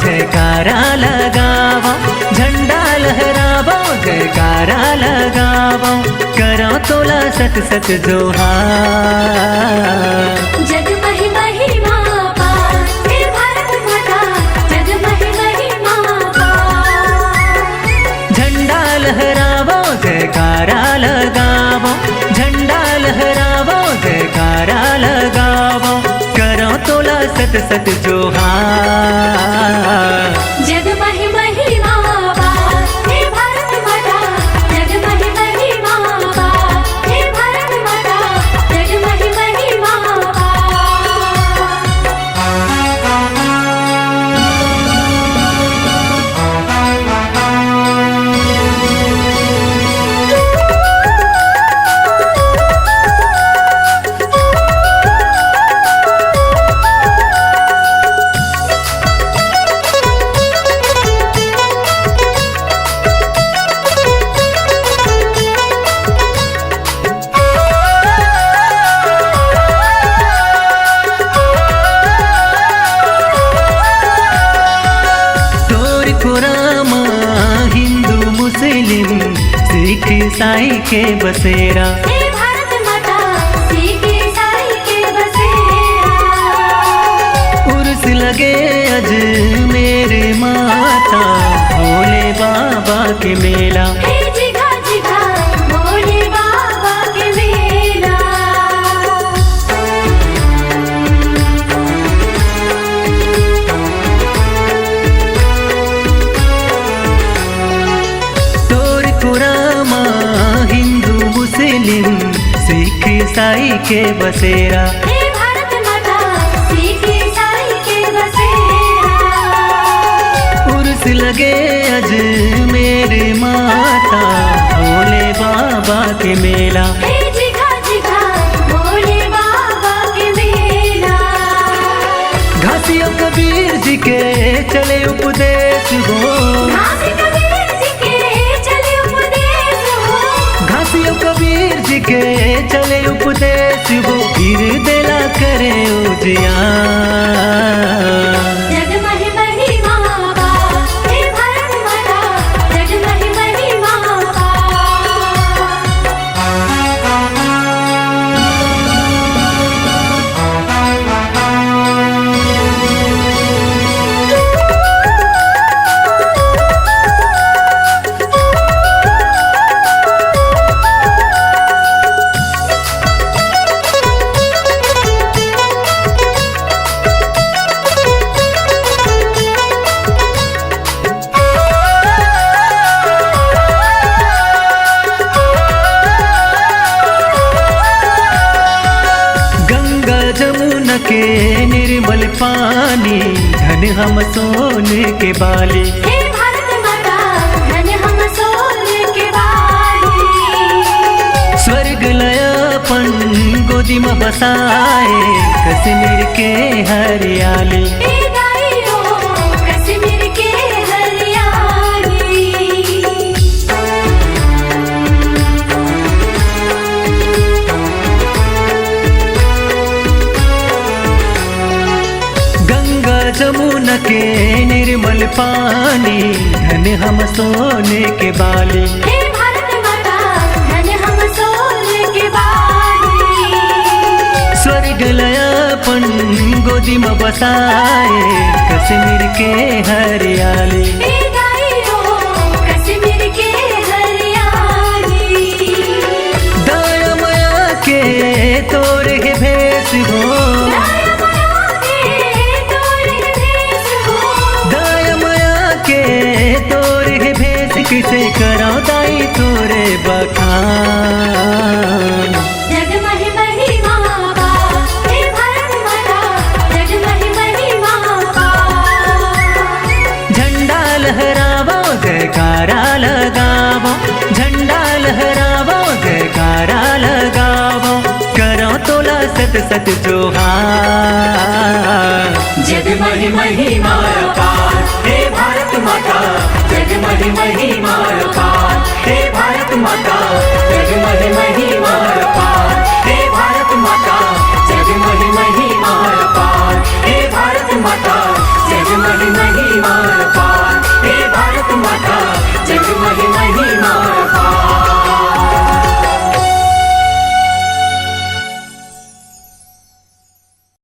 जयकारा लगावो, झंडा लहरावो, जयकारा लगावो, करो तोला सत सत जोहार। जग महि महिमा पार, हे भारत माता, जग महि महिमा पार। झंडा लहरावो, जयकारा लगावो, झंडा लहरावो, जयकारा लगावो, करो तोला सत सत जोहार। जग महि महिमा पार, हे भारत माता, जग महि महिमा पार, हे भारत माता, जग महि महिमा सिख ईसाई के बसेरा, हे भारत माता, सिख ईसाई के बसेरा। उर्स लगे अज मेरे माता, भोले बाबा के मेला, हे जिगा जिगा भोले बाबा के मेला। सिख ईसाई के बसेरा, हे भारत माता, सिख ईसाई के बसेरा। उर्स लगे अज मेरे माता, भोले बाबा के मेला, हे जिगा जिगा भोले बाबा के मेला। घासियों कबीर जी के चले उपदेश हो, घासी कबीर जी के चले उपदेश हो, घासियों कबीर जी के चले उपदेश हो, गिर देला करे उजियार। जग महि महिमा पार, हे भारत माता, जग महि महिमा के निर्मल पानी, धन हम सोने के बाली, हे भारत माता, धन हम सोने के बाली। स्वर्ग लयापन गोदी में बसाए, कश्मीर के हरियाली, हे गाइयो कश्मीर के हरियाली। जमुना के निर्मल पानी, धन हम सोने के बाली, हे भारत माता, धन हम सोने के बाली। स्वर्ग लयापन गोदी में बसाए, कश्मीर के हरियाली, हे गाइयो कश्मीर के हरियाली। दया माया के तोरे भेष हो, किसे करो दाई तोरे बखान। जग महि महिमा पार, लहरावो जयकारा लगावो करो तोला सत सत जोहार। जगमहि महिमा अपार हे भारत माता, जगमहि महिमा